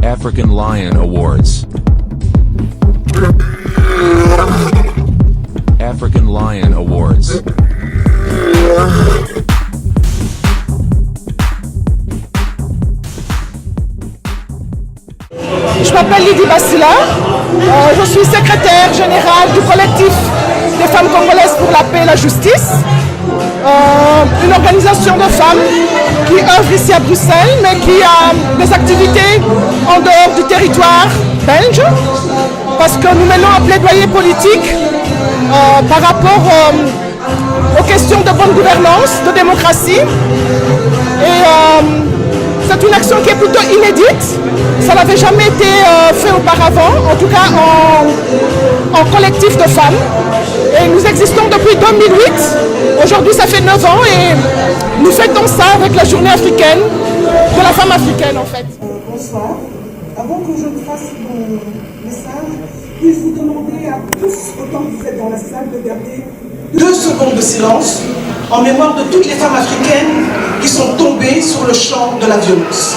African Lion Awards. African Lion Awards. Je m'appelle Lydie Bassila, je suis secrétaire générale du collectif des femmes congolaises pour la paix et la justice, une organisation de femmes qui œuvre ici à Bruxelles, mais qui a des activités en dehors du territoire belge, parce que nous menons un plaidoyer politique par rapport aux questions de bonne gouvernance, de démocratie. Et c'est une action qui est plutôt inédite. Ça n'avait jamais été fait auparavant, en tout cas en collectif de femmes. Et nous existons depuis 2008. Aujourd'hui, ça fait 9 ans et nous fêtons ça avec la journée africaine de la femme africaine, en fait. Bonsoir. Avant que je ne fasse mon message, puis-je vous demander à tous, autant que vous êtes dans la salle, de garder 2 secondes de silence en mémoire de toutes les femmes africaines qui sont tombées sur le champ de la violence.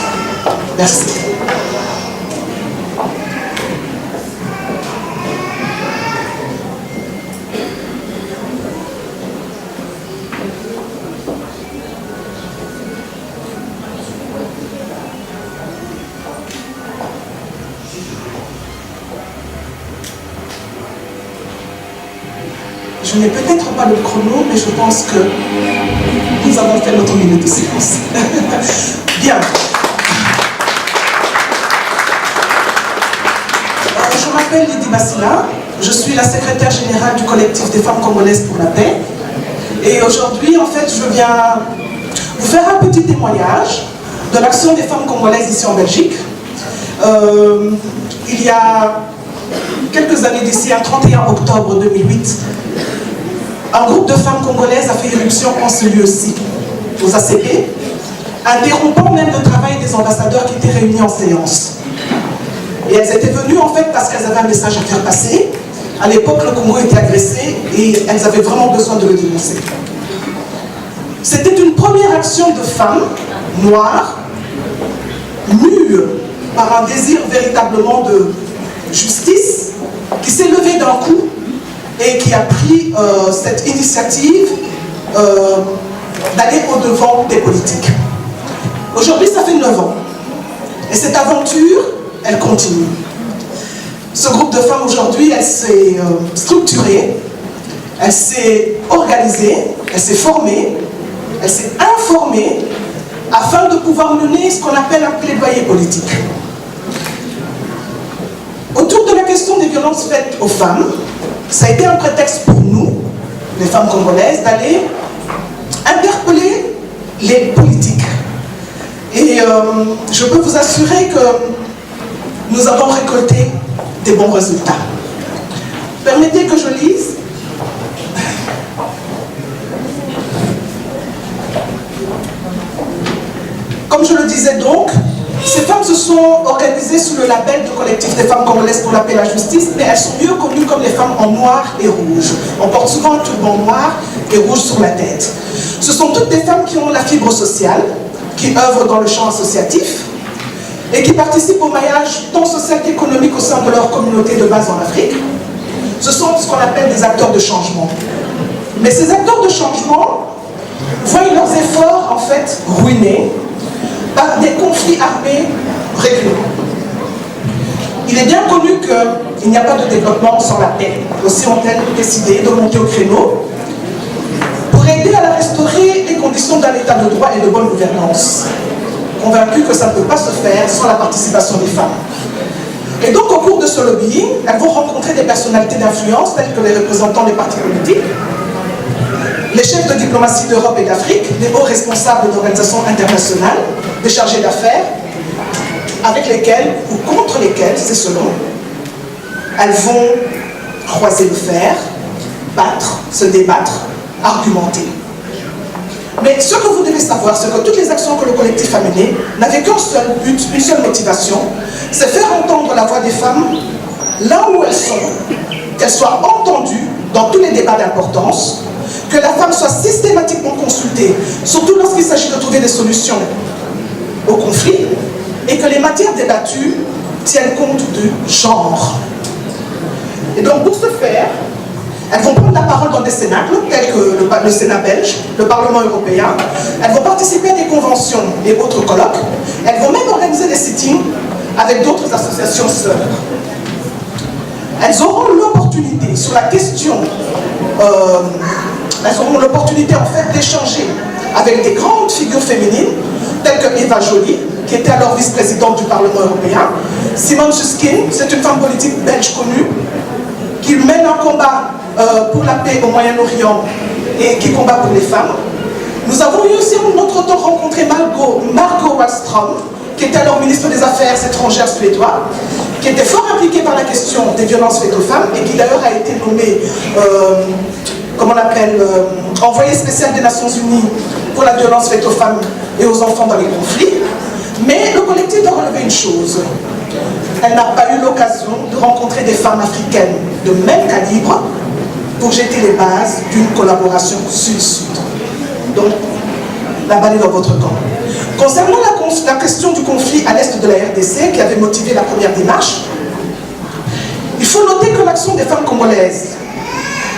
Merci. Je n'ai peut-être pas le chrono, mais je pense que nous avons fait notre minute de silence. Bien. Je m'appelle Lydie Bassila, je suis la secrétaire générale du collectif des femmes congolaises pour la paix. Et aujourd'hui, en fait, je viens vous faire un petit témoignage de l'action des femmes congolaises ici en Belgique. Il y a quelques années d'ici, un 31 octobre 2008, un groupe de femmes congolaises a fait éruption en ce lieu-ci, aux ACP, interrompant même le travail des ambassadeurs qui étaient réunis en séance. Et elles étaient venues en fait parce qu'elles avaient un message à faire passer. À l'époque, le Congo était agressé et elles avaient vraiment besoin de le dénoncer. C'était une première action de femmes noires, mues par un désir véritablement de justice, qui s'est levée d'un coup et qui a pris cette initiative d'aller au-devant des politiques. Aujourd'hui, ça fait 9 ans. Et cette aventure, elle continue. Ce groupe de femmes, aujourd'hui, elle s'est structurée, elle s'est organisée, elle s'est formée, elle s'est informée, afin de pouvoir mener ce qu'on appelle un plaidoyer politique. Autour de la question des violences faites aux femmes, ça a été un prétexte pour nous, les femmes congolaises, d'aller interpeller les politiques. Et je peux vous assurer que nous avons récolté des bons résultats. Permettez que je lise. Comme je le disais donc, ces femmes se sont organisées sous le label du collectif des femmes congolaises pour la paix et la justice, mais elles sont mieux connues comme les femmes en noir et rouge. On porte souvent un turban noir et rouge sur la tête. Ce sont toutes des femmes qui ont la fibre sociale, qui œuvrent dans le champ associatif et qui participent au maillage tant social qu'économique au sein de leur communauté de base en Afrique. Ce sont ce qu'on appelle des acteurs de changement. Mais ces acteurs de changement voient leurs efforts en fait ruinés par des conflits armés récurrents. Il est bien connu qu'il n'y a pas de développement sans la paix. Aussi ont-elles décidé de monter au créneau pour aider à la restaurer les conditions d'un état de droit et de bonne gouvernance. Convaincues que ça ne peut pas se faire sans la participation des femmes. Et donc au cours de ce lobbying, elles vont rencontrer des personnalités d'influence telles que les représentants des partis politiques, les chefs de diplomatie d'Europe et d'Afrique, des hauts responsables d'organisations internationales, des chargés d'affaires, avec lesquels ou contre lesquels, c'est selon, elles vont croiser le fer, battre, se débattre, argumenter. Mais ce que vous devez savoir, c'est que toutes les actions que le collectif a menées n'avaient qu'un seul but, une seule motivation, c'est faire entendre la voix des femmes là où elles sont, qu'elles soient entendues dans tous les débats d'importance, que la femme soit systématiquement consultée, surtout lorsqu'il s'agit de trouver des solutions au conflit, et que les matières débattues tiennent compte du genre. Et donc pour ce faire, elles vont prendre la parole dans des cénacles, tels que le Sénat belge, le Parlement européen. Elles vont participer à des conventions et autres colloques. Elles vont même organiser des sittings avec d'autres associations sœurs. Elles auront l'opportunité sur la question, elles auront l'opportunité en fait d'échanger avec des grandes figures féminines, telles que Eva Joly, qui était alors vice-présidente du Parlement européen. Simone Susskind, c'est une femme politique belge connue, qui mène un combat pour la paix au Moyen-Orient et qui combat pour les femmes. Nous avons eu aussi en notre temps rencontré Margot Wallström, qui était alors ministre des Affaires étrangères suédois, qui était fort impliquée par la question des violences faites aux femmes et qui d'ailleurs a été nommée, comment on appelle, envoyée spéciale des Nations Unies pour la violence faite aux femmes et aux enfants dans les conflits. Mais le collectif doit relever une chose. Elle n'a pas eu l'occasion de rencontrer des femmes africaines de même calibre pour jeter les bases d'une collaboration sud-sud. Donc, la balle est dans votre camp. Concernant la question du conflit à l'est de la RDC, qui avait motivé la première démarche, il faut noter que l'action des femmes congolaises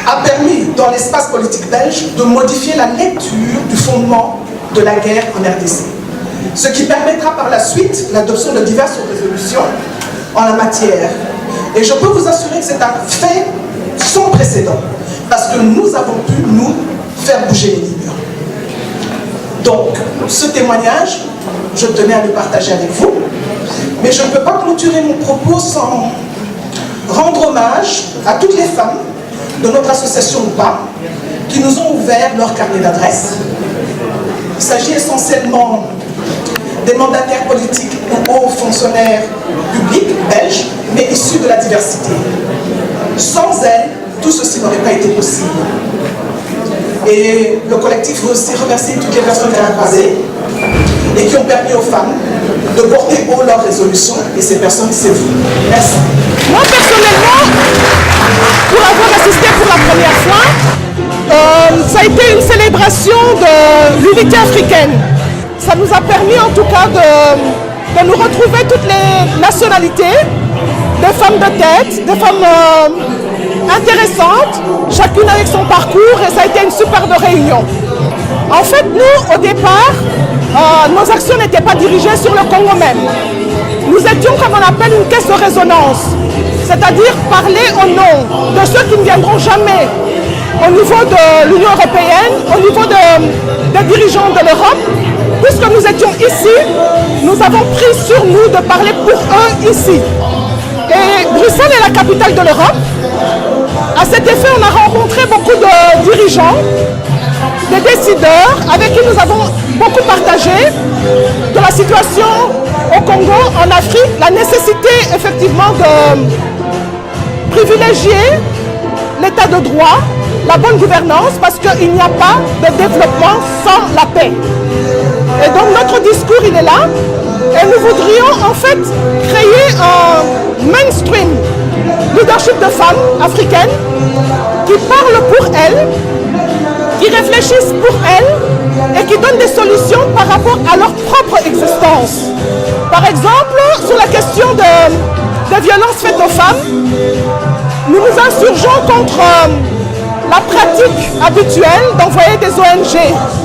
a permis, dans l'espace politique belge, de modifier la lecture du fondement de la guerre en RDC. Ce qui permettra par la suite l'adoption de diverses résolutions en la matière. Et je peux vous assurer que c'est un fait sans précédent, parce que nous avons pu nous faire bouger les lignes. Donc, ce témoignage, je tenais à le partager avec vous, mais je ne peux pas clôturer mon propos sans rendre hommage à toutes les femmes de notre association ou pas, qui nous ont ouvert leur carnet d'adresses. Il s'agit essentiellement des mandataires politiques ou hauts fonctionnaires publics belges, mais issus de la diversité. Sans elles, tout ceci n'aurait pas été possible. Et le collectif veut aussi remercier toutes les personnes qui ont croisé et qui ont permis aux femmes de porter haut leurs résolutions. Et ces personnes, c'est vous. Merci. Moi, personnellement, pour avoir assisté pour la première fois, ça a été une célébration de l'unité africaine. Ça nous a permis en tout cas de nous retrouver toutes les nationalités, des femmes de tête, des femmes intéressantes, chacune avec son parcours, et ça a été une superbe réunion. En fait, nous, au départ, nos actions n'étaient pas dirigées sur le Congo même. Nous étions, comme on appelle, une caisse de résonance, c'est-à-dire parler au nom de ceux qui ne viendront jamais au niveau de l'Union européenne, au niveau des dirigeants de l'Europe. Puisque nous étions ici, nous avons pris sur nous de parler pour eux ici. Et Bruxelles est la capitale de l'Europe. À cet effet, on a rencontré beaucoup de dirigeants, des décideurs, avec qui nous avons beaucoup partagé de la situation au Congo, en Afrique, la nécessité effectivement de privilégier l'état de droit, la bonne gouvernance, parce qu'il n'y a pas de développement sans la paix. Et donc notre discours, il est là, et nous voudrions en fait créer un mainstream leadership de femmes africaines qui parlent pour elles, qui réfléchissent pour elles et qui donnent des solutions par rapport à leur propre existence. Par exemple, sur la question des violences faites aux femmes, nous nous insurgeons contre la pratique habituelle d'envoyer des ONG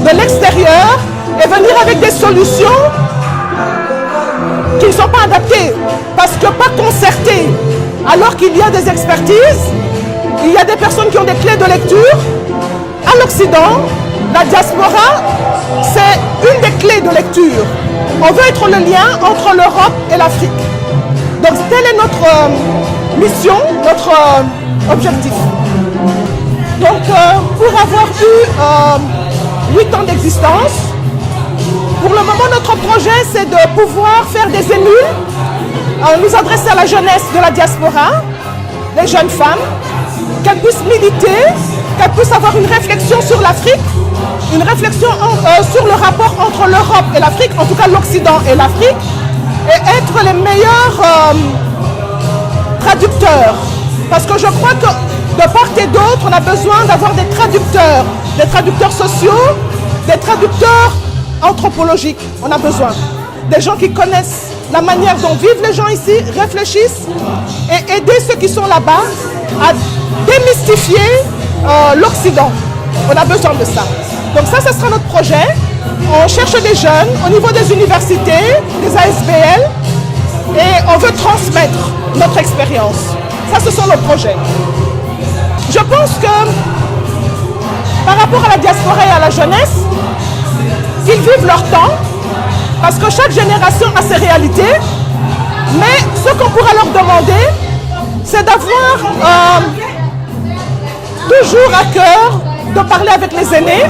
de l'extérieur et venir avec des solutions qui ne sont pas adaptées, parce que pas concertées, alors qu'il y a des expertises, il y a des personnes qui ont des clés de lecture. À l'Occident, la diaspora, c'est une des clés de lecture. On veut être le lien entre l'Europe et l'Afrique. Donc telle est notre mission, notre objectif. Donc pour avoir eu 8 ans d'existence, pour le moment notre projet c'est de pouvoir faire des émules, nous adresser à la jeunesse de la diaspora, les jeunes femmes, qu'elles puissent militer, qu'elles puissent avoir une réflexion sur l'Afrique, une réflexion sur le rapport entre l'Europe et l'Afrique, en tout cas l'Occident et l'Afrique, et être les meilleurs traducteurs. Parce que je crois que de part et d'autre, on a besoin d'avoir des traducteurs sociaux, des traducteurs anthropologiques. On a besoin des gens qui connaissent la manière dont vivent les gens ici, réfléchissent et aider ceux qui sont là-bas à démystifier l'Occident. On a besoin de ça. Donc ça sera notre projet. On cherche des jeunes au niveau des universités, des ASBL, et on veut transmettre notre expérience. Ça, ce sont nos projets. Je pense que par rapport à la diaspora et à la jeunesse, qu'ils vivent leur temps, parce que chaque génération a ses réalités, mais ce qu'on pourra leur demander, c'est d'avoir toujours à cœur de parler avec les aînés.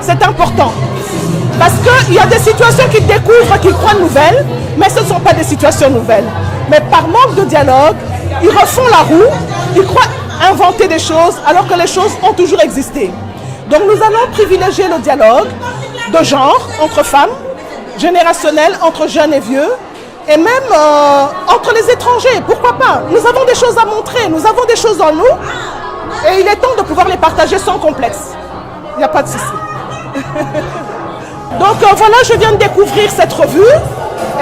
C'est important. Parce qu'il y a des situations qu'ils découvrent, qu'ils croient nouvelles, mais ce ne sont pas des situations nouvelles. Mais par manque de dialogue, ils refont la roue, ils croient inventer des choses alors que les choses ont toujours existé. Donc nous allons privilégier le dialogue de genre entre femmes, générationnel entre jeunes et vieux, et même entre les étrangers, pourquoi pas. Nous avons des choses à montrer, nous avons des choses en nous, et il est temps de pouvoir les partager sans complexe. Il n'y a pas de souci. Donc voilà, je viens de découvrir cette revue,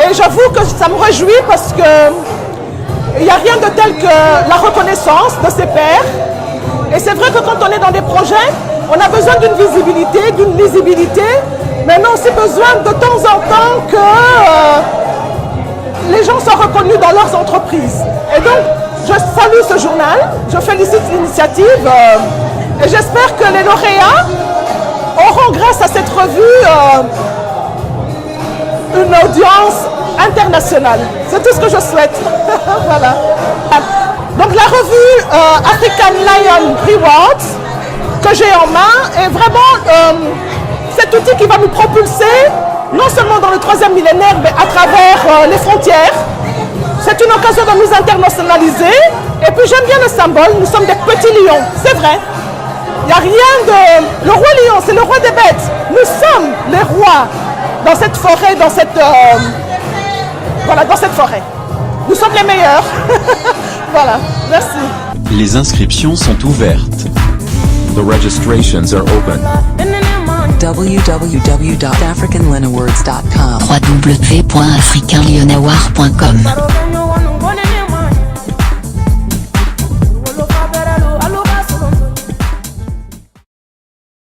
et j'avoue que ça me réjouit parce que il n'y a rien de tel que la reconnaissance de ses pairs. Et c'est vrai que quand on est dans des projets, on a besoin d'une visibilité, d'une lisibilité, mais on a aussi besoin de temps en temps que les gens soient reconnus dans leurs entreprises. Et donc, je salue ce journal, je félicite l'initiative et j'espère que les lauréats auront, grâce à cette revue, une audience internationale. C'est tout ce que je souhaite. Voilà. Donc la revue African Lion Rewards que j'ai en main est vraiment cet outil qui va nous propulser non seulement dans le 3e millénaire, mais à travers les frontières. C'est une occasion de nous internationaliser. Et puis j'aime bien le symbole, nous sommes des petits lions, c'est vrai. Il n'y a rien de... Le roi lion, c'est le roi des bêtes. Nous sommes les rois dans cette forêt, dans cette... Voilà, dans cette forêt. Nous sommes les meilleurs. Voilà, merci. Les inscriptions sont ouvertes. The registrations are open. www.africanlenawards.com www.africanlenawards.com